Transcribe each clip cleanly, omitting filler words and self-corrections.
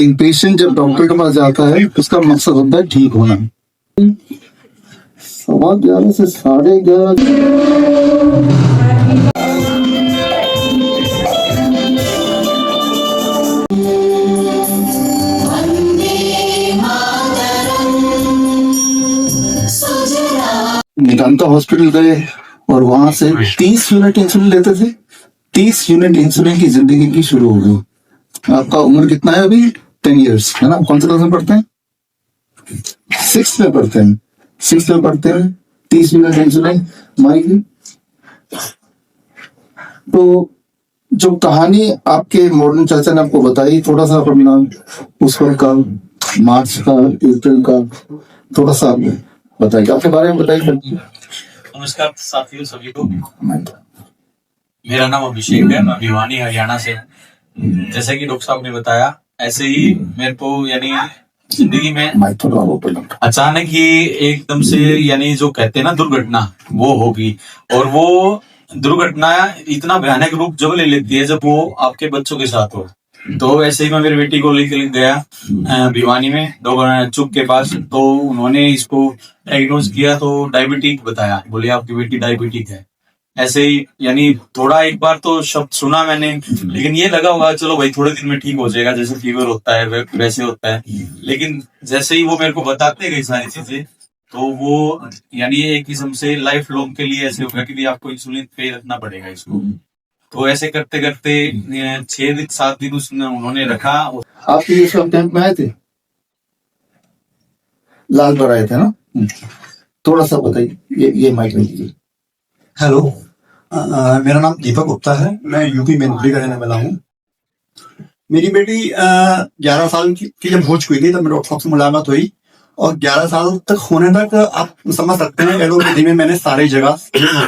एक पेशेंट जब डॉक्टर के पास जाता है उसका मकसद होता है ठीक होना। 11:15 से 11:30। मेदांता हॉस्पिटल गए और वहां से 30 यूनिट इंसुलिन लेते थे। 30 यूनिट इंसुलिन की जिंदगी की शुरू हो गई। आपका उम्र कितना है अभी? 10 इयर्स है ना। कौन सा क्लास में पढ़ते हैं? 6 में पढ़ते हैं। 6 में पढ़ते हैं। 30 यूनिट इंसुलिन माई। तो जो कहानी आपके मॉडर्न चाचा ने आपको बताई, थोड़ा सा अपना उस वक्त का, मार्च का, अप्रैल का थोड़ा सा बताइए, आपके बारे में बताइए। नमस्कार साथियों सभी को। मेरा नाम अभिषेक है, मैं भिवानी हरियाणा से। जैसे कि डॉक्टर साहब ने बताया, ऐसे ही मेरे को यानी जिंदगी में अचानक ही एकदम से यानी जो कहते हैं ना दुर्घटना, वो होगी। और वो दुर्घटना इतना भयानक रूप जब ले लेती है जब वो आपके बच्चों के साथ हो। तो ऐसे ही मैं मेरी बेटी को लेकर गया भिवानी में डॉक्टर चुप के पास। तो उन्होंने इसको डायग्नोज किया तो डायबिटिक बताया, बोले आपकी बेटी डायबिटिक है। ऐसे ही यानी थोड़ा एक बार तो शब्द सुना मैंने, लेकिन ये लगा होगा चलो भाई थोड़े दिन में ठीक हो जाएगा, जैसे फीवर होता है वैसे होता है। लेकिन जैसे ही वो मेरे को बताते गए सारी चीजें, तो वो यानी एक किस्म से लाइफ लॉन्ग के लिए ऐसे होगा कि आपको इंसुलिन पे रखना पड़ेगा इसको। तो ऐसे करते करते 6-7 दिन उन्होंने रखा। आप ये सब कैंप में आए थे? लालगढ़ आए थे ना? थोड़ा सा बताइए, ये माइक में लीजिए। हेलो, मेरा नाम दीपक गुप्ता है। मैं यूपी मैनपुरी का रहने वाला हूँ। मेरी बेटी 11 साल की जब हो चुकी थी तब मेरे डॉक्टर साहब से मुलाकात हुई। और 11 साल तक होने तक आप समझ सकते हैं एलोपैथी में मैंने सारी जगह,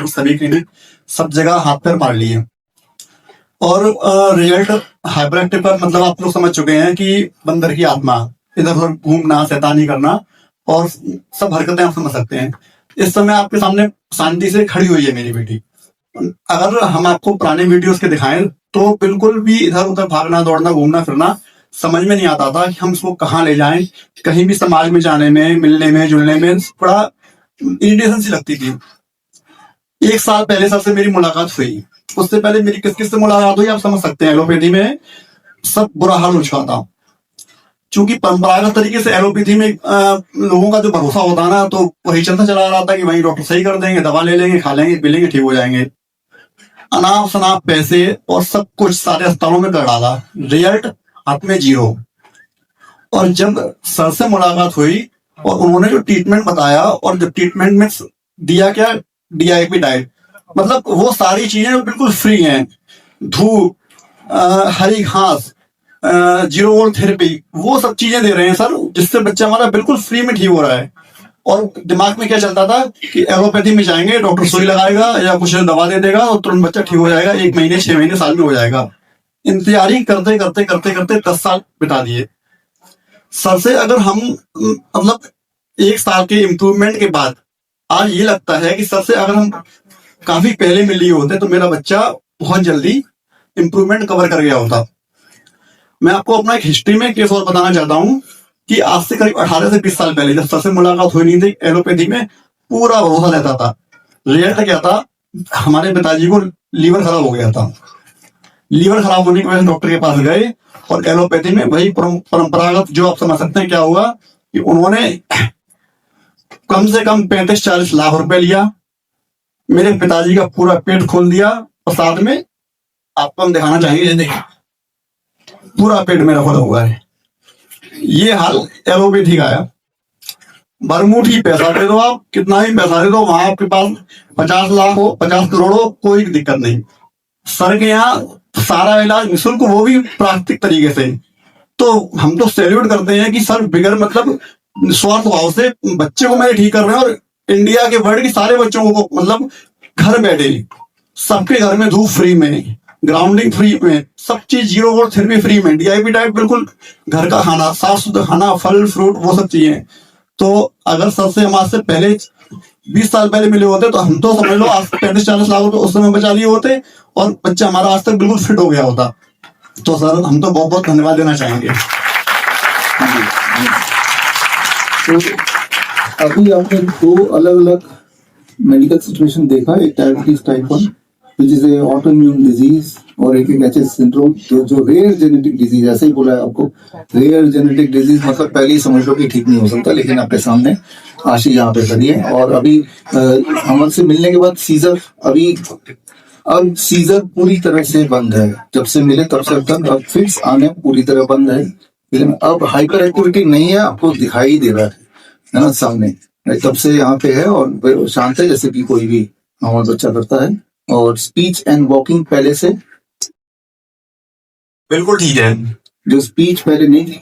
सभी क्लिनिक, सब जगह हाथ पैर मार लिए। और रिजल्ट हाइपर एक्टिव पर मतलब आप लोग समझ चुके हैं कि बंदर की आत्मा, इधर उधर घूमना, शैतानी करना और सब हरकतें आप समझ सकते हैं। इस समय आपके सामने शांति से खड़ी हुई है मेरी बेटी। अगर हम आपको पुराने वीडियोस के दिखाएं तो बिल्कुल भी इधर उधर भागना, दौड़ना, घूमना फिरना समझ में नहीं आता था कि हम इसको कहाँ ले जाएं। कहीं भी समाज में जाने में, मिलने में, जुलने में बड़ा इरिटेशन सी लगती थी। 1 साल पहले सबसे मेरी मुलाकात हुई। उससे पहले मेरी किस किस से मुलाकात हुई आप समझ सकते हैं। एलोपैथी में सब बुरा हाल हो चुका था। चूंकि परंपरागत तरीके से एलोपैथी में लोगों का जो भरोसा होता है ना, तो वही चलता चला रहा था कि वही डॉक्टर सही कर देंगे, दवा ले लेंगे, खा लेंगे, पी लेंगे, ठीक हो जाएंगे। अनाप शनाप पैसे और सब कुछ सारे अस्पतालों में कर डाला, रिजल्ट हाथ में 0। और जब सर से मुलाकात हुई और उन्होंने जो ट्रीटमेंट बताया, और जब ट्रीटमेंट में दिया क्या, DIP डाइट, मतलब वो सारी चीजें बिल्कुल फ्री हैं। धूप, हरी घास, 0 वोल्ट थेरेपी, वो सब चीजें दे रहे हैं सर, जिससे बच्चा हमारा बिल्कुल फ्री में ठीक हो रहा है। और दिमाग में क्या चलता था कि एलोपैथी में जाएंगे, डॉक्टर सुई लगाएगा या कुछ दवा दे देगा और तुरंत बच्चा ठीक हो जाएगा, 1 महीने, 6 महीने, साल में हो जाएगा। इंतजारी करते करते करते करते 10 साल बिता दिए। सर से अगर हम मतलब 1 साल के इम्प्रूवमेंट के बाद आज ये लगता है कि सर से अगर हम काफी पहले मिल लिए होते तो मेरा बच्चा बहुत जल्दी इम्प्रूवमेंट कवर कर गया होता। मैं आपको अपना एक हिस्ट्री में केस और बताना चाहता हूँ कि आज से करीब 18 से 20 साल पहले जब सर से मुलाकात हुई नहीं थी, एलोपैथी में पूरा भरोसा रहता था। रिजल्ट क्या था, हमारे पिताजी को लीवर खराब हो गया था। लीवर खराब होने की वजह से डॉक्टर के पास गए और एलोपैथी में वही परंपरागत जो आप समझ सकते हैं क्या हुआ कि उन्होंने कम से कम 35-40 लाख रुपए लिया, मेरे पिताजी का पूरा पेट खोल दिया और साथ में आपको हम दिखाना चाहेंगे, देखिए पूरा पेट मेरा खोला हुआ है। ये हाल एलोपैथी का है। बरमुठी पैसा दे दो, आप कितना ही पैसा दे दो, वहां आपके पास 50 लाख हो, 50 करोड़ हो, कोई दिक्कत नहीं। सर के यहाँ सारा इलाज निःशुल्क, वो भी प्राकृतिक तरीके से। तो हम तो सैल्यूट करते हैं कि सर बिगर मतलब स्वार्थ भाव से बच्चे को मेरे ठीक कर रहे हैं। और इंडिया के वर्ल्ड के सारे बच्चों को मतलब घर बैठे सबके घर में धूप फ्री में, ग्राउंडिंग फ्री में, सब चीज 0 वोल्ट थेरेपी फ्री में, DIP डाइट बिल्कुल घर का खाना, साफ सुथरा खाना, फल फ्रूट, वो सब चीजें। तो अगर सर से हम आज से पहले 20 साल पहले मिले होते तो हम तो समझ लो आज 35-40 लाख रुपए उस समय बचा लिए होते और बच्चा हमारा आज तक बिल्कुल फिट हो गया होता। तो सर हम तो बहुत बहुत धन्यवाद देना चाहेंगे। तो अभी आपने दो अलग अलग मेडिकल सिचुएशन देखा, एक diabetes type 1 which is a autoimmune disease और एक एचएस सिंड्रोम जो रेयर जेनेटिक डिजीज, ऐसे ही बोला है आपको, रेयर जेनेटिक डिजीज मतलब पहले ही समझ लो कि ठीक नहीं हो सकता, लेकिन आपके सामने आशी यहाँ पे खड़ी है। और अभी हमसे मिलने के बाद सीजर, अब सीजर पूरी तरह से बंद है, जब से मिले तब से अब फिक्स आने पूरी तरह बंद है, लेकिन अब हाइपर एक्टिविटी नहीं है, आपको दिखाई दे रहा है ना सामने, तब से यहाँ पे है और शांत है जैसे कि कोई भी नॉर्मल बच्चा करता है। और स्पीच एंड वॉकिंग पहले से बिल्कुल ठीक है। जो स्पीच पहले नहीं थी,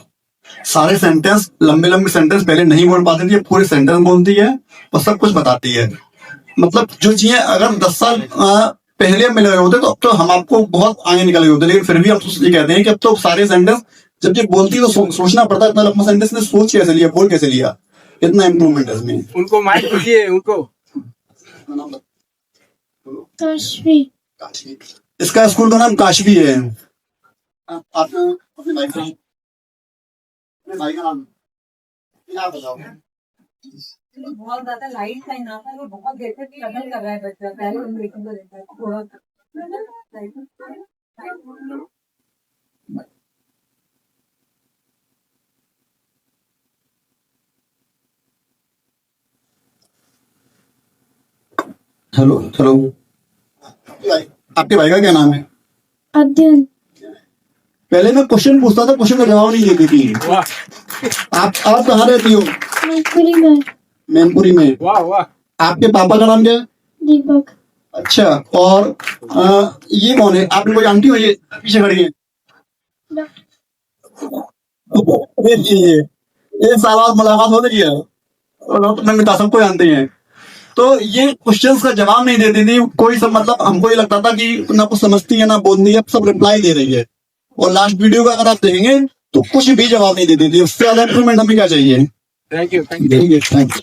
सारे सेंटेंस, लंबे लंबे सेंटेंस पहले नहीं बोल पाती थी, पूरे सेंटेंस बोलती है और सब कुछ बताती है। मतलब जो चीजें अगर 10 साल पहले मिले हुए होते तो अब तो हम आपको बहुत आगे निकल गए होते, लेकिन फिर भी हम ये कहते हैं कि अब तो सारे सेंटेंस जब ये बोलती है तो सोचना पड़ता है इतना लंबा सेंटेंस ने सोच कैसे लिया, बोल कैसे लिया, इतना इम्प्रूवमेंट है इसमें। उनको माइक दीजिए उनको। काशवी। इसका स्कूल का नाम काशवी है। आप अपने भाई का नाम क्या बताओ? बहुत ज्यादा लाइट का यहाँ पर वो बहुत देर से स्ट्रगल कर रहा है बच्चा, पहले हम ब्रेकिंग को देखा है थोड़ा हेलो हेलो, आपके भाई का क्या नाम है? अध्ययन। पहले मैं क्वेश्चन पूछता था, क्वेश्चन का जवाब नहीं देती थी। आप कहाँ रहती हो? मैनपुरी में। मैनपुरी में। वाह वाह। आपके पापा का नाम क्या है? दीपक। अच्छा, और ये कौन है? आपने कोई आंटी हो ये पीछे खड़ी है? ये साल बाद मुलाकात हो रही है और नमिता सबको जानते हैं। तो ये क्वेश्चंस का जवाब नहीं देती थी कोई, सब मतलब हमको ये लगता था कि ना कुछ समझती है ना बोलती है, सब रिप्लाई दे रही है। और लास्ट वीडियो का अगर आप देखेंगे तो कुछ भी जवाब नहीं देती थी। उससे ज्यादा इम्प्रूवमेंट हमें क्या चाहिए? Thank you. ठीक है, थैंक यू।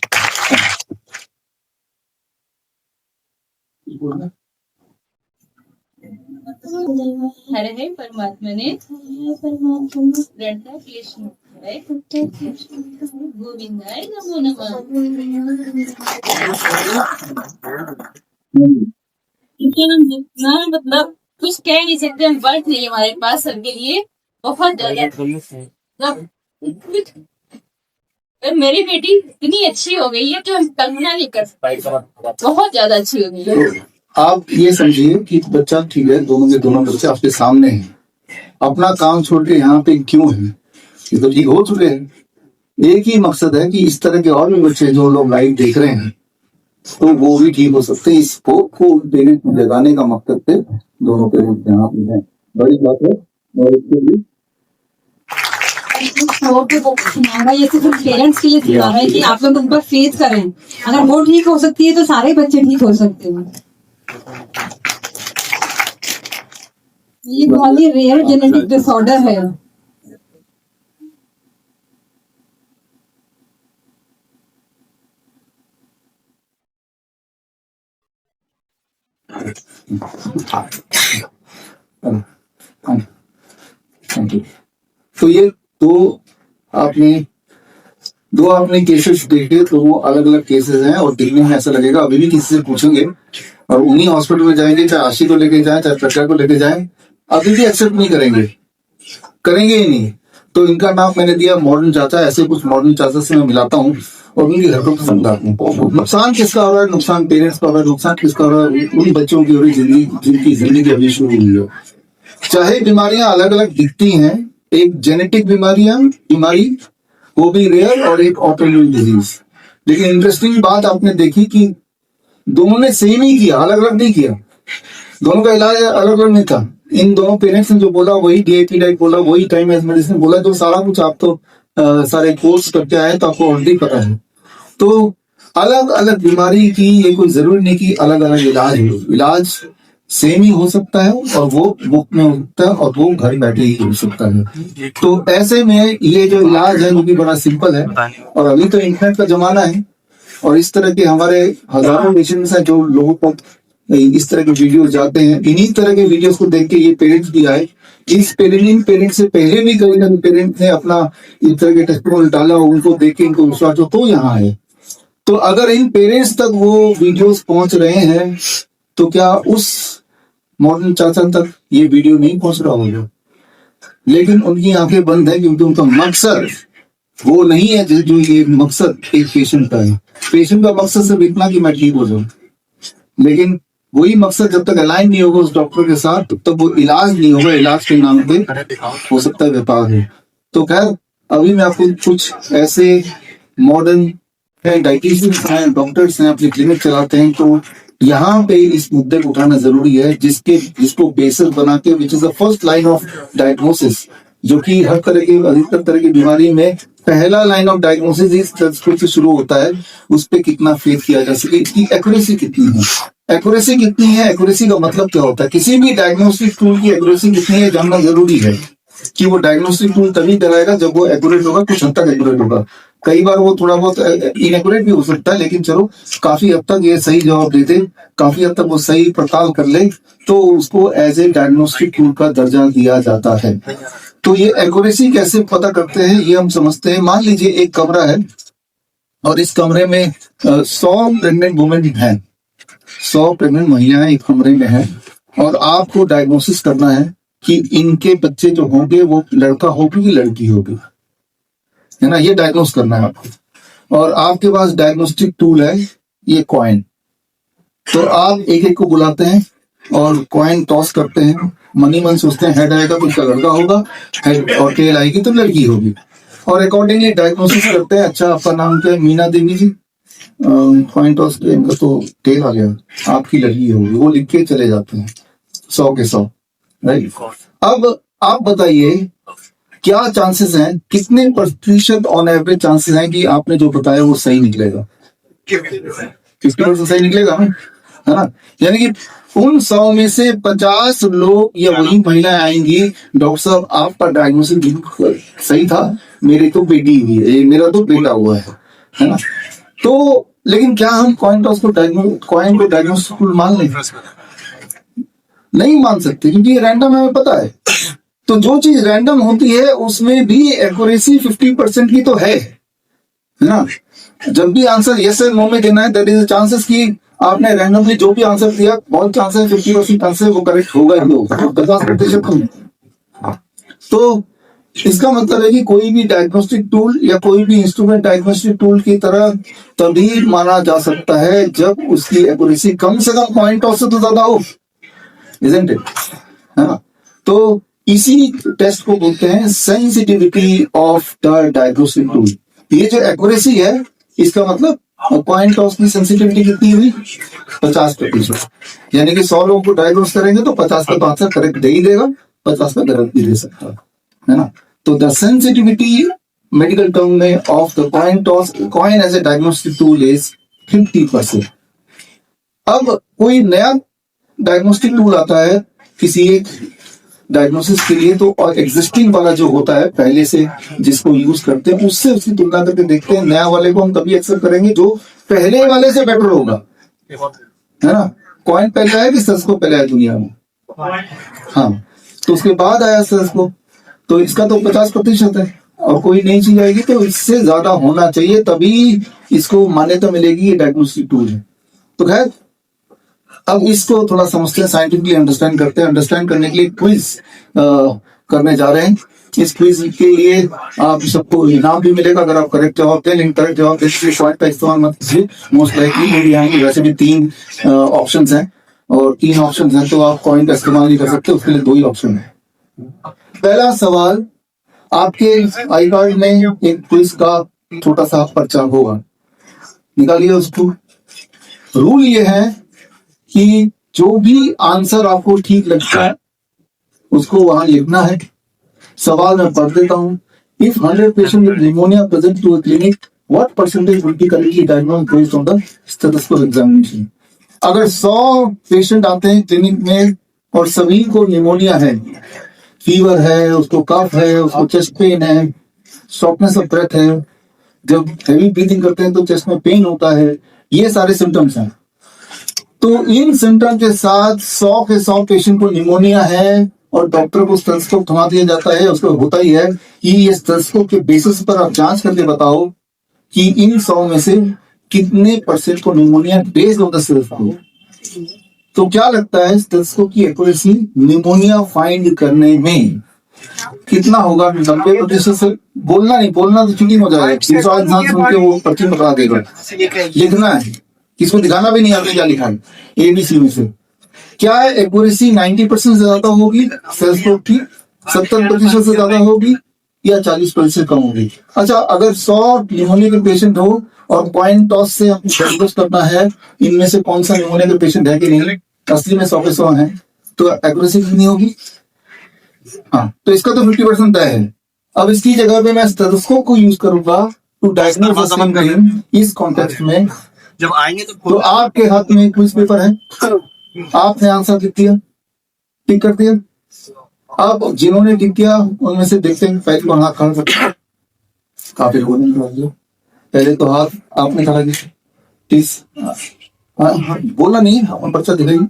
हरे है परमात्मा ने परमात्मा दृढ़ता क्लेश है गोविंदाय नमो नमः। हम जितना मतलब कुछ कह नहीं सकते, हम वर्ड नहीं हमारे पास सबके लिए, बहुत ज्यादा। मेरी बेटी इतनी अच्छी हो गई है कि हम कल्पना नहीं कर सकते, बहुत ज्यादा अच्छी हो गई है। आप ये समझिए कि बच्चा ठीक है, दोनों के दोनों बच्चे आपके सामने हैं, अपना काम छोड़ के यहाँ पे क्यों है? ये तो ठीक हो चुके हैं। एक ही मकसद है कि इस तरह के और भी बच्चे जो लोग लाइव देख रहे हैं तो वो भी ठीक हो सकते हैं। इस स्पोक को देने लगाने का मकसद से दोनों पे यहाँ पे है, बड़ी बात है। और इसके लिए ये सिर्फ पेरेंट्स के लिए सिखा रहा है कि आप लोग उन पर फेस करें। अगर वो ठीक हो सकती है तो सारे बच्चे ठीक हो सकते हैं। ये बहुत ही रेयर जेनेटिक डिसऑर्डर है। तो ये दो आपने केसेस देखे, तो वो अलग अलग केसेस हैं और देखने में ऐसा लगेगा अभी भी किसी से पूछेंगे और उन्हीं हॉस्पिटल में जाएंगे, चाहे आशी को लेके जाए चाहे प्रज्ञा को लेके जाए, अभी भी एक्सेप्ट नहीं करेंगे ही नहीं। तो इनका नाम मैंने दिया मॉडर्न चाचा। ऐसे कुछ मॉडर्न चाचा से मैं मिलाता हूँ और उनकी हरकत समझाता हूँ। नुकसान किसका हो रहा है? नुकसान पेरेंट्स का हो रहा है। नुकसान किसका हो रहा है? उन बच्चों की हो रही जिनकी जिंदगी अभी शुरू हुई हो। चाहे बीमारियां अलग अलग दिखती हैं, एक जेनेटिक बीमारी वो भी रेयर और एक ऑटोइम्यून डिजीज, लेकिन इंटरेस्टिंग बात आपने देखी कि दोनों ने सेम ही किया, अलग अलग नहीं किया। दोनों का इलाज अलग अलग नहीं था। इन दोनों पेरेंट्स ने जो बोला वही डीएपी डाइट बोला, वही टाइम एज मेडिसिन बोला, जो सारा कुछ आप तो सारे कोर्स करके आए तो आपको ऑलरेडी पता है। तो अलग अलग बीमारी की ये कोई जरूरी नहीं कि अलग अलग इलाज सेम ही हो सकता है और वो मुफ्त में हो सकता है और वो घर बैठे ही हो सकता है। तो ऐसे में ये जो इलाज है वो भी बड़ा सिंपल है और अभी तो इंटरनेट का जमाना है और इस तरह के हमारे हजारों पेशेंट्स हैं जो लोगों को इस तरह के वीडियो जाते हैं, इन्हीं तरह के वीडियोस को देख के ये पेरेंट्स भी आए। इन पेरेंट्स से पहले भी कई ना पेरेंट्स ने अपना इस तरह के टेस्टिमोनियल डाला, उनको देख के इनको विश्वास हो तो यहाँ आए। तो अगर इन पेरेंट्स तक वो वीडियोस पहुंच रहे हैं तो क्या उस मॉडर्न चाचा तक ये वीडियो नहीं पहुंच रहा होगा? लेकिन उनकी आंखें बंद है क्योंकि उनका मकसद वो नहीं है जो ये मकसद एक पेशेंट का है। पेशेंट का मकसद सिर्फ इतना कि मैं ठीक हो जाऊं, लेकिन वही मकसद जब तक अलाइन नहीं होगा उस डॉक्टर के साथ तब तक वो इलाज नहीं होगा। इलाज के नाम पे हो सकता है व्यापार है। तो खैर अभी मैं आपको कुछ ऐसे मॉडर्न डाइटिशियंस हैं, डॉक्टर्स हैं, अपनी क्लिनिक चलाते हैं, तो यहाँ पे इस मुद्दे को उठाना जरूरी है जिसको बेसिस बना के which is the first line of diagnosis, जो कि हर तरह की अधिकतर तरह की बीमारी में पहला लाइन ऑफ डायग्नोसिस इस तस्वीर से शुरू होता है। उस पर कितना फेथ किया जा सके, इसकी एक्यूरेसी कितनी है। एक्यूरेसी कितनी है, एक्यूरेसी का मतलब क्या होता है? किसी भी डायग्नोस्टिक टूल की एक्यूरेसी कितनी है जानना जरूरी है कि वो डायग्नोस्टिक टूल तभी कराएगा जब वो एक्यूरेट होगा, कुछ हद तक एक्यूरेट होगा। कई बार वो थोड़ा बहुत इनएक्यूरेट भी हो सकता है, लेकिन चलो काफी हद तक ये सही जवाब दे दे, काफी हद तक वो सही पड़ताल कर ले, तो उसको एज ए डायग्नोस्टिक टूल का दर्जा दिया जाता है। तो ये एक्यूरेसी कैसे पता करते हैं ये हम समझते हैं। मान लीजिए एक कमरा है और इस कमरे में 100 प्रेग्नेंट वुमेन है, 100 प्रेग्नेंट महिलाएं एक कमरे में है, और आपको डायग्नोसिस करना है कि इनके बच्चे जो होंगे वो लड़का होगी कि लड़की होगी, है ना, ये डायग्नोस करना है आपको। और आपके पास डायग्नोस्टिक टूल है ये कॉइन, तो आप एक एक को बुलाते हैं और कॉइन टॉस करते हैं। मनी मन सोचते हैं हेड आएगा तो उसका लड़का होगा, हेड और टेल आएगी तो लड़की होगी, और अकॉर्डिंगली डायग्नोसिस करते हैं। अच्छा आपका नाम क्या है? मीना देवी जी। कॉइन टॉस के इनका तो टेल आ गया, आपकी लड़की होगी, वो लिख के चले जाते हैं 100 के 100, राइट। अब आप बताइए क्या चांसेस हैं, कितने प्रतिशत ऑन एवरेज चांसेस हैं कि आपने जो बताया वो सही निकलेगा? 50% सही निकलेगा, है ना। यानी कि उन 100 में से 50 लोग या वही महिलाएं आएंगी, डॉक्टर साहब आपका डायग्नोसिस बिल्कुल सही था, मेरी तो बेटी हुई है, मेरा तो बेटा हुआ है ना। तो लेकिन क्या हम कॉइन टॉस को डायग्नोसिस मान लें? नहीं मान सकते, क्योंकि रैंडम हमें पता है। तो जो चीज रैंडम होती है उसमें भी एक्यूरेसी 50% की तो है ना। जब भी आंसर यस और नो में देना है, दैट इज चांसेस कि आपने रैंडमली जो भी आंसर दिया, बहुत चांसेस 50% चांसेस वो करेक्ट होगा ही होगा, 50% नहीं। तो इसका मतलब है कि कोई भी डायग्नोस्टिक टूल या कोई भी इंस्ट्रूमेंट डायग्नोस्टिक टूल की तरह तभी माना जा सकता है जब उसकी एक्यूरेसी कम से कम कॉइन टॉस से तो ज्यादा हो, इजंट इट, है ना। तो इसी टेस्ट को बोलते हैं sensitivity of the diagnostic tool. ये जो एक्यूरेसी है इसका मतलब कॉइन टॉस की सेंसिटिविटी कितनी हुई? 50%। यानी कि 100 लोगों को डायग्नोस करेंगे तो 50 का आंसर करेक्ट दे ही देगा, 50 का गलत भी दे सकता है ना। तो द सेंसिटिविटी मेडिकल टर्म में of the coin toss, coin as a diagnostic tool is 50%। अब कोई नया डायग्नोस्टिक टूल आता है किसी एक डायग्नोसिस के लिए, तो और एग्जिस्टिंग वाला जो होता है पहले से जिसको यूज करते हैं उससे उसकी तुलना करके देखते हैं। नया वाले को हम तभी एक्सेप्ट करेंगे जो पहले वाले से बेटर होगा, है ना। कॉइन पहले आया कि सर्च को पहले आया दुनिया में? हाँ, तो उसके बाद आया सर्च को, तो इसका तो 50% है, और कोई नई चीज आएगी तो इससे ज्यादा होना चाहिए, तभी इसको मान्यता मिलेगी ये डायग्नोस्टिक टूल है। तो खैर अब इसको थोड़ा समझते हैं, साइंटिफिकली अंडरस्टैंड करते हैं। अंडरस्टैंड करने के लिए क्विज करने जा रहे हैं। इस क्विज के लिए आप सबको इनाम भी मिलेगा अगर आप करेक्ट जवाब दें, लेकिन करेक्ट जवाब देने के लिए पॉइंट का इस्तेमाल मत कीजिए, मोस्ट लाइकली मेरी आएंगे। वैसे भी 3 ऑप्शंस हैं, और 3 ऑप्शंस हैं तो आप कॉइन का इस्तेमाल नहीं कर सकते, उसके लिए 2 ही ऑप्शन है। पहला सवाल, आपके आई कार्ड में एक क्विज का छोटा सा पर्चा होगा, निकालिए उसको। रूल ये है कि जो भी आंसर आपको ठीक लगता है उसको वहां लिखना है। सवाल मैं पढ़ देता हूं। If 100 patient with pneumonia present to a clinic, what percentage will be correctly diagnosed based on the stethoscope examination. अगर 100 पेशेंट आते हैं क्लिनिक में और सभी को निमोनिया है, फीवर है, उसको कफ है, उसको चेस्ट पेन है, शॉर्टनेस ऑफ ब्रेथ है, जब हेवी ब्रीथिंग करते हैं तो चेस्ट में पेन होता है, ये सारे सिम्टम्स हैं, तो इन सिम्टम के साथ 100 के 100 पेशेंट को निमोनिया है और डॉक्टर को स्टेथोस्कोप थमा दिया जाता है। उसको होता ही है कि ये स्टेथोस्कोप के बेसिस पर आप जांच करके बताओ कि इन 100 में से कितने परसेंट को pneumonia based on the stethoscope. तो क्या लगता है स्टेथोस्कोप की एक्यूरेसी निमोनिया फाइंड करने में कितना होगा? 90% से बोलना नहीं, बोलना तो चीटिंग हो जाएगा। इंसान सुन के वो पर्ची बता देगा, लिखना है, किसको दिखाना भी नहीं आता क्या लिखा है ABC में से। क्या है एक्यूरेसी 90% से ज्यादा होगी स्टेथोस्कोप की, 70% से ज्यादा होगी या 40% कम होगी? अच्छा, अगर 100 निमोनिया के पेशेंट हो और कॉइन टॉस से हमको डायग्नोस करना है इनमें से कौन सा निमोनिया के पेशेंट है कि नहीं, असली में 100 के 100 है, तो एक्यूरेसी कितनी होगी? हाँ, तो इसका तो 50% तय है। अब इसकी जगह पे मैं स्टेथोस्कोप को यूज करूंगा टू डायग्नोस इस कॉन्टेक्स्ट में। जब आएंगे तो आपके हाथ में क्विज पेपर है, आपने आंसर लिख दिया, टिक कर दिया। अब जिन्होंने टिक किया उनमें से देखते हैं पहले कौन हाथ खड़ा करता है। काफी लोगों ने खड़ा किया। पहले तो हाथ आपने खड़ा किया 30। बोला नहीं, हम पर्चा दिखाइए।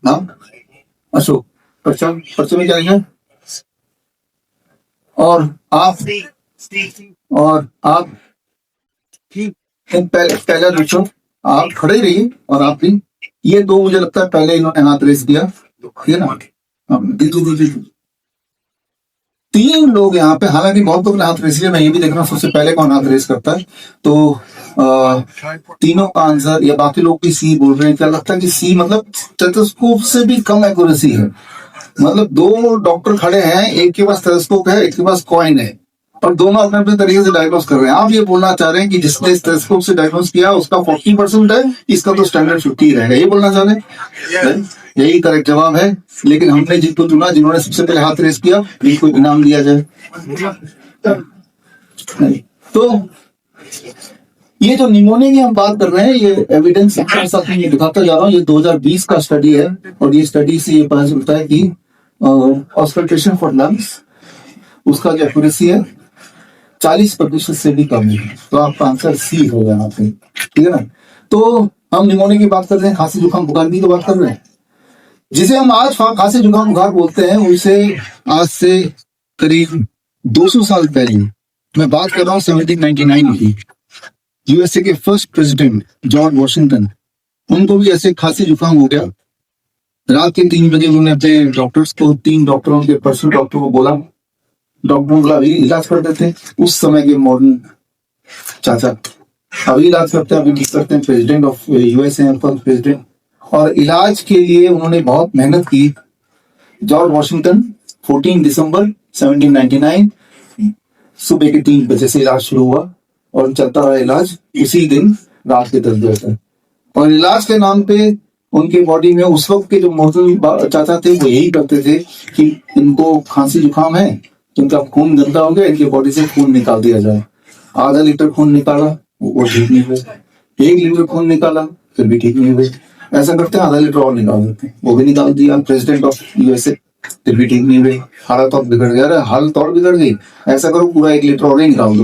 हाँ अशोक, पर्चे में क्या है? और आप पहला दूसरा आप खड़े ही रहिए और आप भी। ये दो मुझे लगता है पहले इन्होंने हाथ रेस किया, ठीक है ना? दीजिए। 3 लोग यहाँ पे, हालांकि बहुत लोग ने हाथ रेस किया, मैं ये भी देख रहा हूँ सबसे पहले कौन हाथ रेस करता है। तो तीनों का आंसर या बाकी लोग भी सी बोल रहे हैं। क्या लगता है कि सी मतलब स्टेथोस्कोप से भी कम एक्यूरेसी है? मतलब 2 डॉक्टर खड़े हैं, एक के पास स्टेथोस्कोप है, एक के पास कॉइन है, और दोनों अपने अपने तरीके से डायग्नोस कर रहे हैं। आप ये बोलना चाह रहे हैं कि जिसने स्टेथोस्कोप से डायग्नोस किया उसका 40% है, इसका तो स्टैंडर्ड 50 रहेगा, ये बोलना चाह रहे हैं? यही करेक्ट जवाब है। लेकिन हमने जिनको चुना, जिन्होंने सबसे पहले हाथ रेस किया, इनको इनाम दिया जाए। तो ये जो निमोनिया की हम बात कर रहे हैं, ये एविडेंस के साथ मैं दिखाता जा रहा हूँ। ये 2020 का स्टडी है और ये स्टडी से ये पता चलता है कि ऑस्कल्टेशन फॉर लंग्स, उसका जो एक्यूरेसी है 40% से भी कम है। तो आपका आंसर सी हो गया यहाँ पे, ठीक है ना? तो हम निमोनिया की बात कर रहे हैं, खांसी जुकाम बुखार की तो बात कर रहे हैं। जिसे हम आज खांसी जुकाम बुखार बोलते हैं, उसे आज से करीब 200 साल पहले, मैं बात कर रहा हूँ 1799 की, यूएसए के फर्स्ट प्रेसिडेंट जॉर्ज वॉशिंगटन, उनको भी ऐसे खांसी जुकाम हो गया। रात के 3 बजे उन्होंने अपने डॉक्टर्स को, 3 डॉक्टरों के पर्सनल डॉक्टर को बोला, डॉक्टरों को अभी इलाज करते थे। उस समय के मॉडर्न चाचा अभी इलाज करते हैं, अभी ठीक करते हैं, president of USA, first president. और इलाज के लिए उन्होंने बहुत मेहनत की। जॉर्ज वॉशिंगटन 14 दिसंबर 1799 सुबह के 3 बजे से इलाज शुरू हुआ और चलता रहा इलाज उसी दिन रात के 10 बजे तक। और इलाज के नाम पे उनके बॉडी में उस वक्त के जो मौजूद चाचा थे वो यही करते थे कि इनको खांसी जुकाम है, इनका खून गंदा हो गया, इनकी बॉडी से खून निकाल दिया जाए। आधा लीटर खून निकाला, वो ठीक नहीं हुए। 1 लीटर खून निकाला, फिर भी ठीक नहीं हुए। ऐसा करते हैं, आधा लीटर और निकाल देते हैं, वो भी निकाल दिया। प्रेसिडेंट ऑफ यूएसए, फिर भी ठीक नहीं हुए। हालत और बिगड़ गया, हालत और बिगड़ गई। ऐसा करो, पूरा 1 लीटर और ही निकाल दो।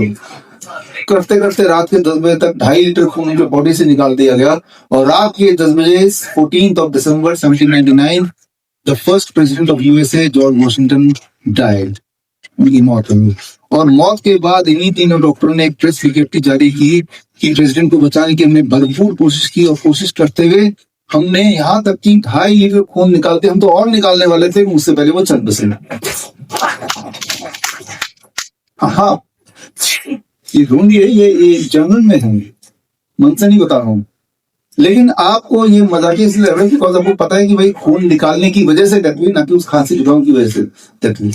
करते करते रात के 10 बजे तक 2.5 लीटर खून उनके बॉडी से निकाल दिया गया। और रात के 10 बजे 14 दिसंबर 1799 the first president of USA George Washington died, उनकी मौत हुई। और मौत के बाद इन्हीं तीनों डॉक्टरों ने एक प्रेस विज्ञप्ति जारी की कि प्रेसिडेंट को बचाने की हमने भरपूर कोशिश की, और कोशिश करते हुए हमने यहाँ तक कि 2.5 लीटर खून निकालते, हम तो और निकालने वाले थे, मुझसे पहले वो चल बसे। हाँ, ये ढूंढिए, ये जर्नल में है, मन से नहीं बता रहा हूँ। लेकिन आपको ये मजाकिया इसलिए लग रहा है बिकॉज आपको पता है कि भाई खून निकालने की वजह से डेथ हुई, ना कि उस खांसी जुकाम की वजह से डेथ हुई।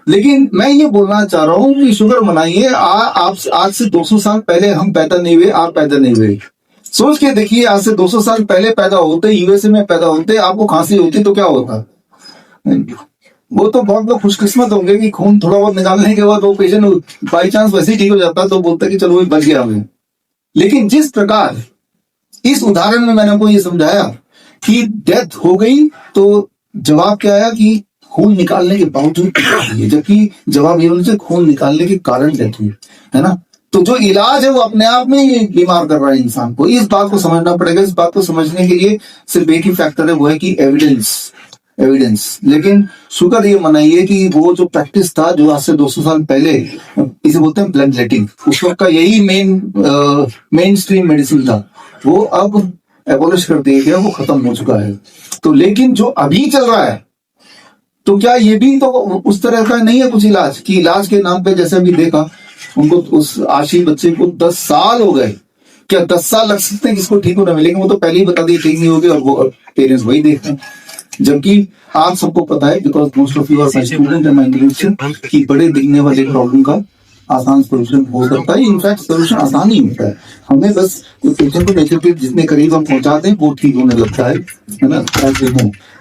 लेकिन मैं ये बोलना चाह रहा हूँ कि शुगर मनाइए, आप आज से 200 साल पहले हम पैदा नहीं हुए, आप पैदा नहीं हुए। सोच के देखिए, आज से 200 साल पहले पैदा होते, यूएसए में पैदा होते, आपको खांसी होती तो क्या होता? वो तो बहुत लोग खुशकिस्मत होंगे कि खून थोड़ा बहुत निकालने के बाद वो पेशेंट बाई चांस वैसे ही ठीक हो जाता, तो बोलते कि चलो वो बच गया हमें। लेकिन जिस प्रकार इस उदाहरण में मैंने आपको ये समझाया कि डेथ हो गई, तो जवाब क्या आया कि खून निकालने के बावजूद, जबकि जवाब ये होना चाहिए खून निकालने के कारण डेथ हुई, है ना? तो जो इलाज है वो अपने आप में ही बीमार कर रहा है इंसान को। इस बात को समझना पड़ेगा। इस बात को समझने के लिए सिर्फ एक ही फैक्टर है, वो है कि एविडेंस। लेकिन शुक्र ये मनाइए कि वो जो प्रैक्टिस था जो आज से 200 साल पहले, इसे बोलते हैं ब्लड लेटिंग, उस वक्त का यही मेन स्ट्रीम मेडिसिन था, वो अब एबॉलिश कर दिया गया, वो खत्म हो चुका है। तो लेकिन जो अभी चल रहा है, तो क्या ये भी तो उस तरह का नहीं है कुछ इलाज कि इलाज के नाम पे, जैसे अभी देखा उनको, उस आशी बच्चे को 10 साल हो गए, क्या 10 साल लग सकते हैं किसको ठीक होने में? लेकिन वो तो पहले ही बता दिए ठीक नहीं होगी, और वो पेरेंट्स वही देखते हैं। जबकि आप सबको पता है, because most of you are my student and my intelligent, कि बड़े दिखने वाले प्रॉब्लम का आसान सोल्यूशन हो सकता है। इनफैक्ट सोल्यूशन आसान ही होता है, हमें बस पेशेंट को नेचर के जितने करीब हम पहुंचा दें वो ठीक होने लगता है ना।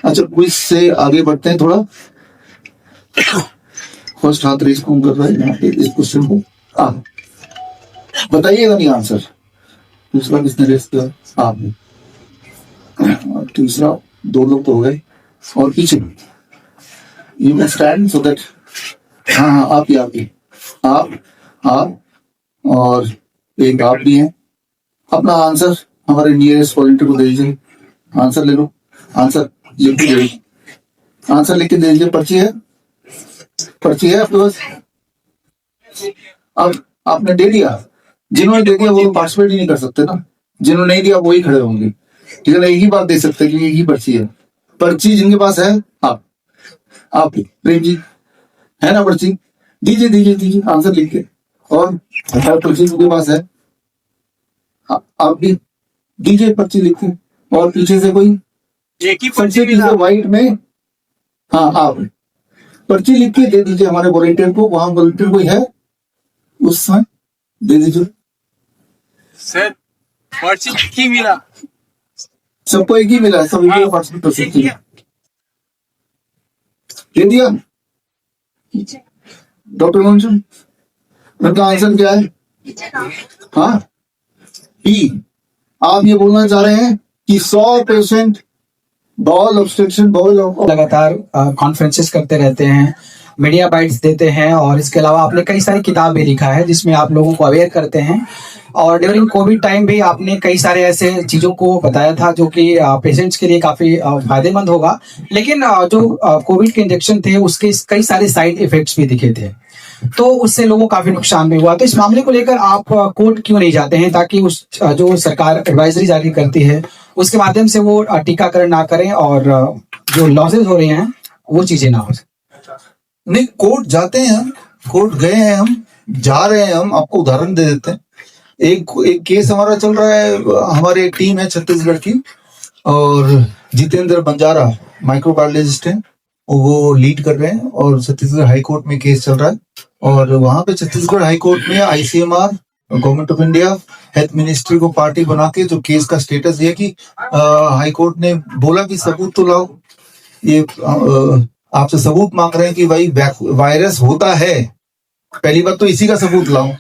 अच्छा, क्विज से आगे बढ़ते हैं थोड़ा। फर्स्ट हाथ रेस कौन कर रहा है यहाँ पे इस क्वेश्चन को? बताइएगा नहीं आंसर। दूसरा किसने रेस किया? आपने। तीसरा 2 लोग तो हो गए, और पीछे you can stand so that, हाँ आप ही आप और एक आप भी हैं। अपना आंसर हमारे नियरेस्ट वॉलंटियर को दे दीजिए। आंसर ले लो, आंसर लिख के दे दीजिए, आंसर लिख के दे दीजिए। पर्ची है आपके पास? अब आपने दे दिया, जिन्होंने दे दिया वो पार्टिसिपेट ही नहीं कर सकते ना, जिन्होंने नहीं दिया वो ही खड़े होंगे, ठीक है ना। एक ही बात दे सकते हैं कि एक ही पर्ची है। पर्ची जिनके पास है, आप प्रेम जी है ना, पर्ची दीजिए आंसर लिख के। और पर्ची जिनके पास है आप भी दीजिए पर्ची लिख के। और पीछे से कोई एक ही पर्ची भी व्हाइट में, हाँ आप पर्ची लिख के दे दीजिए हमारे वॉलंटियर को। वहां वॉलंटियर कोई है उस समय, दे दीजिए। सर पर्ची ही मिला, सबको एक ही मिला है, सब एक ही पार्टिसिपेट कर सकते हैं। दे दिया डॉक्टर मंजूर, उनका आंसर क्या है? हाँ बी। आप ये बोलना चाह रहे हैं कि 100% बॉल ऑब्स्ट्रक्शन, लगातार कॉन्फ्रेंसेस करते रहते हैं, मीडिया बाइट्स देते हैं, और इसके अलावा आपने कई सारी किताब भी लिखा है जिसमें आप लोगों को अवेयर करते हैं। और ड्यूरिंग कोविड टाइम भी आपने कई सारे ऐसे चीज़ों को बताया था जो कि पेशेंट्स के लिए काफ़ी फायदेमंद होगा। लेकिन जो कोविड के इंजेक्शन थे उसके कई सारे साइड इफेक्ट्स भी दिखे थे, तो उससे लोगों को काफी नुकसान भी हुआ। तो इस मामले को लेकर आप कोर्ट क्यों नहीं जाते हैं, ताकि उस जो सरकार एडवाइजरी जारी करती है उसके माध्यम से वो टीकाकरण ना करें और जो लॉसेज हो रहे हैं वो चीजें ना हो? नहीं, कोर्ट जाते हैं हम, कोर्ट गए हैं हम, जा रहे हैं हम। आपको उदाहरण दे देते हैं। एक केस हमारा चल रहा है, हमारी एक टीम है छत्तीसगढ़ की, और जितेंद्र बंजारा माइक्रोबायोलॉजिस्ट हैं, वो लीड कर रहे हैं, और छत्तीसगढ़ हाई कोर्ट में केस चल रहा है। और वहां पे छत्तीसगढ़ हाई कोर्ट में ICMR, government of India, health ministry को पार्टी बना के जो केस का स्टेटस ये कि हाई कोर्ट ने बोला कि सबूत तो लाओ, ये आपसे सबूत मांग रहे हैं कि भाई वायरस होता है, पहली बात तो इसी का सबूत लाओ।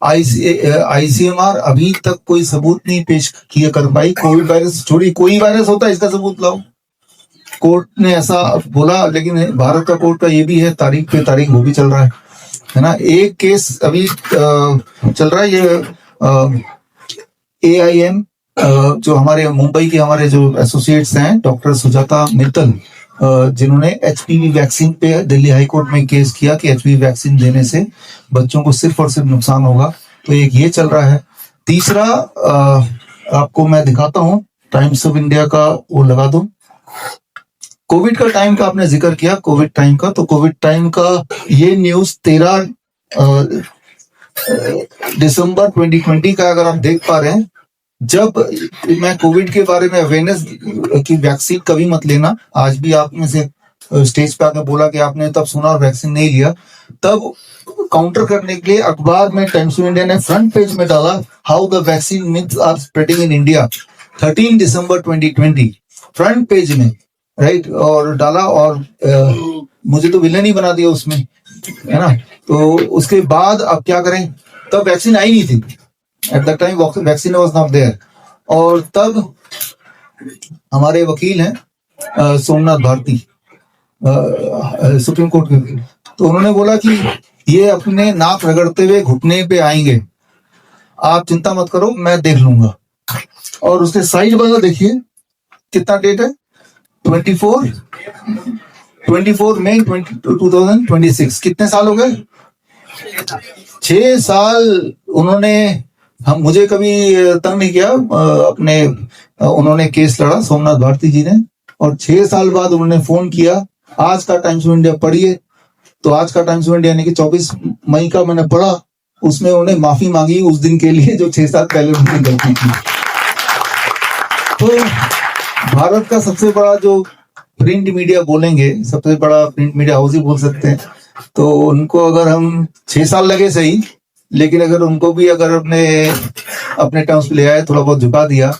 ICMR अभी तक कोई सबूत नहीं पेश किया कर पाई। कोविड वायरस छोड़ी, कोई वायरस होता है इसका सबूत लाओ। कोर्ट ने ऐसा बोला, लेकिन भारत का कोर्ट का ये भी है, तारीख पे तारीख वो भी चल रहा है ना। एक केस अभी चल रहा है, ये AIM जो हमारे मुंबई के हमारे जो एसोसिएट्स हैं, डॉक्टर सुजाता मित्तल, जिन्होंने HPV वैक्सीन पे दिल्ली हाई कोर्ट में केस किया कि HPV वैक्सीन देने से बच्चों को सिर्फ और सिर्फ नुकसान होगा। तो एक ये चल रहा है। तीसरा आपको मैं दिखाता हूँ, टाइम्स ऑफ इंडिया का वो लगा दो। कोविड का टाइम का आपने जिक्र किया, कोविड टाइम का, तो कोविड टाइम का ये न्यूज 13 दिसंबर 2020 का अगर आप देख पा रहे हैं, जब मैं कोविड के बारे में अवेयरनेस की वैक्सीन कभी मत लेना, आज भी आप में से स्टेज पे आकर बोला कि आपने तब सुना और वैक्सीन नहीं लिया, तब काउंटर करने के लिए अखबार में टाइम्स ऑफ इंडिया ने फ्रंट पेज में डाला, how the vaccine myths are spreading in India, 13 दिसंबर 2020 फ्रंट पेज में, राइट, और डाला, और मुझे तो विलन ही बना दिया उसमें, है ना। तो उसके बाद अब क्या करें, तब वैक्सीन आई नहीं थी, at the time vaccine was not there. और तब हमारे वकील हैं सोमनाथ भारती, सुप्रीम कोर्ट के, तो उन्होंने बोला कि ये अपने नाक रगड़ते हुए घुटने पे आएंगे, आप चिंता मत करो, मैं देख लूंगा। और उसके साइड वाला देखिए कितना डेट है, 24 मई 2026। कितने साल हो गए? 6 साल उन्होंने मुझे कभी तंग नहीं किया। उन्होंने केस लड़ा, सोमनाथ भारती जी ने, और 6 साल बाद उन्होंने फोन किया। आज का टाइम्स ऑफ इंडिया पढ़िए, तो आज का टाइम्स ऑफ इंडिया यानी कि 24 मई का मैंने पढ़ा, उसमें उन्होंने माफी मांगी उस दिन के लिए जो 6 साल पहले उन्होंने गलती की। तो भारत का सबसे बड़ा जो प्रिंट मीडिया बोलेंगे, सबसे बड़ा प्रिंट मीडिया हाउस ही बोल सकते हैं, तो उनको अगर हम 6 साल लगे सही, लेकिन अगर उनको भी अगर अपने टर्म्स पे ले आए, थोड़ा बहुत झुका दिया,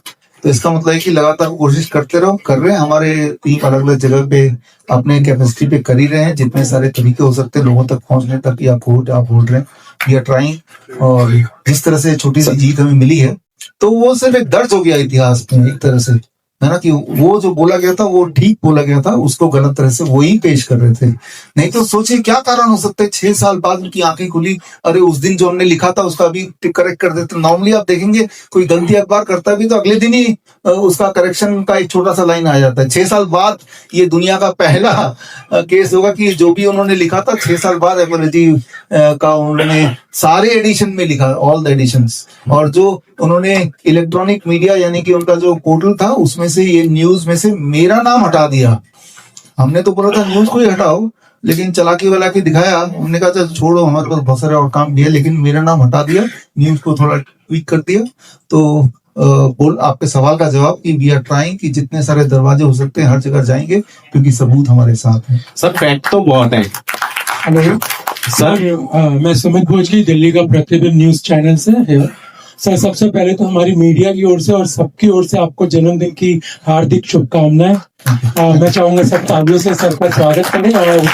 तो इसका मतलब है कि लगातार कोशिश करते रहो, कर रहे हैं। हमारे टीम अलग अलग जगह पे अपने कैपेसिटी पे कर ही रहे हैं, जितने सारे तरीके हो सकते हैं लोगों तक पहुंचने तक, या आप बोल रहे हैं, वी आर ट्राइंग। और जिस तरह से छोटी सी जीत हमें मिली है, तो वो सिर्फ एक दर्ज हो गया इतिहास में एक तरह से, है ना, कि वो जो बोला गया था वो ठीक बोला गया था, उसको गलत तरह से वही पेश कर रहे थे। नहीं तो सोचिए क्या कारण हो सकते हैं, 6 साल बाद उनकी आंखें खुली, अरे उस दिन जो हमने लिखा था उसका भी करेक्ट कर देते। नॉर्मली आप देखेंगे कोई गलती अखबार करता भी तो अगले दिन ही उसका करेक्शन का एक छोटा सा लाइन आ जाता है। 6 साल बाद ये दुनिया का पहला केस होगा कि जो भी उन्होंने लिखा था 6 साल बाद एपॉलॉजी का उन्होंने सारे एडिशन में लिखा, ऑल द एडिशंस। और जो उन्होंने इलेक्ट्रॉनिक मीडिया यानी कि उनका जो पोर्टल था उसमें से, ये न्यूज में से मेरा नाम हटा दिया। हमने तो बोला था न्यूज को ही हटाओ, लेकिन चलाकी वाला के दिखाया, हमने कहा चल छोड़ो, हमारे पास बहुत सारे और काम भी है, लेकिन मेरा नाम हटा दिया, न्यूज को थोड़ा ट्वीक कर दिया। तो आपके सवाल का जवाब कि वी आर ट्राइंग, कि जितने सारे दरवाजे हो सकते हैं हर जगह जाएंगे, क्योंकि सबूत हमारे साथ है। सर फैक्ट तो बहुत है। सर मैं सुमित भोजली, दिल्ली का प्रतिदिन न्यूज चैनल से है। सर सबसे पहले तो हमारी मीडिया की ओर से और सबकी ओर से आपको जन्मदिन की हार्दिक शुभकामनाएं। मैं चाहूंगा सब तालियों से सर का स्वागत करें। और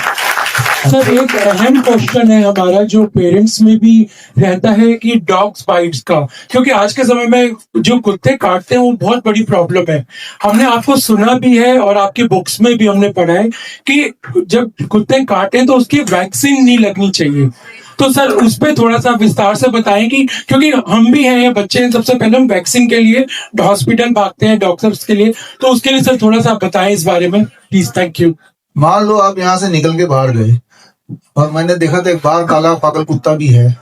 सर एक अहम क्वेश्चन है हमारा, जो पेरेंट्स में भी रहता है, कि डॉग्स बाइट्स का, क्योंकि आज के समय में जो कुत्ते काटते हैं वो बहुत बड़ी प्रॉब्लम है। हमने आपको सुना भी है और आपकी बुक्स में भी हमने पढ़ा है कि जब कुत्ते काटे तो उसकी वैक्सीन नहीं लगनी चाहिए। तो सर उस पर थोड़ा सा विस्तार से बताएं, कि क्योंकि हम भी हैं, बच्चे हैं, सबसे पहले हम वैक्सीन के लिए हॉस्पिटल भागते हैं डॉक्टर्स के लिए, तो उसके लिए सर थोड़ा सा बताएं इस बारे में प्लीज। Thank you. मान लो आप यहाँ से निकल के बाहर गए और मैंने देखा था एक बाहर काला पागल कुत्ता भी है,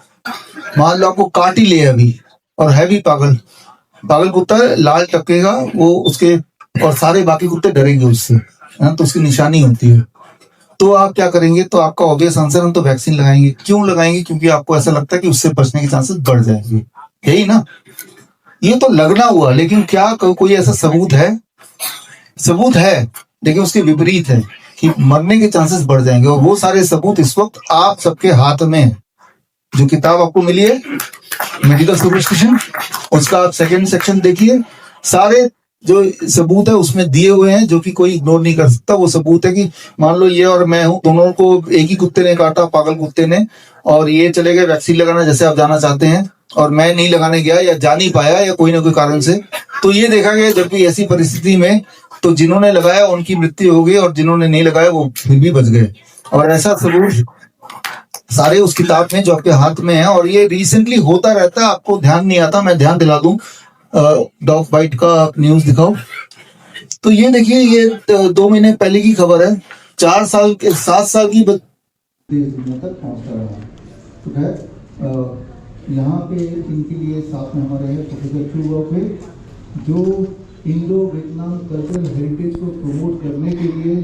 मान लो आपको काट ही ले अभी, और है भी पागल कुत्ता है, लाल टपकेगा वो उसके, और सारे बाकी कुत्ते डरेंगे उससे, तो उसकी निशानी होती है। तो आप क्या करेंगे? तो आपका ऑब्वियस आंसर, हम तो वैक्सीन लगाएंगे। क्यों लगाएंगे? क्योंकि आपको ऐसा लगता है कि उससे बचने के चांसेस बढ़ जाएंगे, यही ना। ये तो लगना हुआ, लेकिन क्या कोई ऐसा सबूत है? सबूत है, लेकिन उसके विपरीत है कि मरने के चांसेस बढ़ जाएंगे। और वो सारे सबूत इस वक्त आप सबके हाथ में है। जो किताब आपको मिली है मेडिकल सुपरस्टिशन, उसका आप सेकंड सेक्शन देखिए, सारे जो सबूत है उसमें दिए हुए हैं, जो कि कोई इग्नोर नहीं कर सकता। वो सबूत है कि मान लो ये और मैं हूं, दोनों को एक ही कुत्ते ने काटा, पागल कुत्ते ने, और ये चले गए वैक्सीन लगाना जैसे आप जाना चाहते हैं, और मैं नहीं लगाने गया या जा नहीं पाया या कोई ना कोई कारण से, तो ये देखा गया जबकि ऐसी परिस्थिति में तो जिन्होंने लगाया उनकी मृत्यु हो गई और जिन्होंने नहीं लगाया वो फिर भी बच गए। और ऐसा सबूत सारे उस किताब में जो आपके हाथ में है, और ये रिसेंटली होता रहता है, आपको ध्यान नहीं आता, मैं ध्यान दिला दूं। डॉग बाइट का न्यूज दिखाओ। तो ये देखिए, ये 2 महीने पहले की खबर है। 7 साल की यहाँ पे इनके लिए साथ में हमारे हैं प्रोफेसर चू वॉक है, जो इंडो वियतनाम कल्चरल हेरिटेज को प्रमोट करने के लिए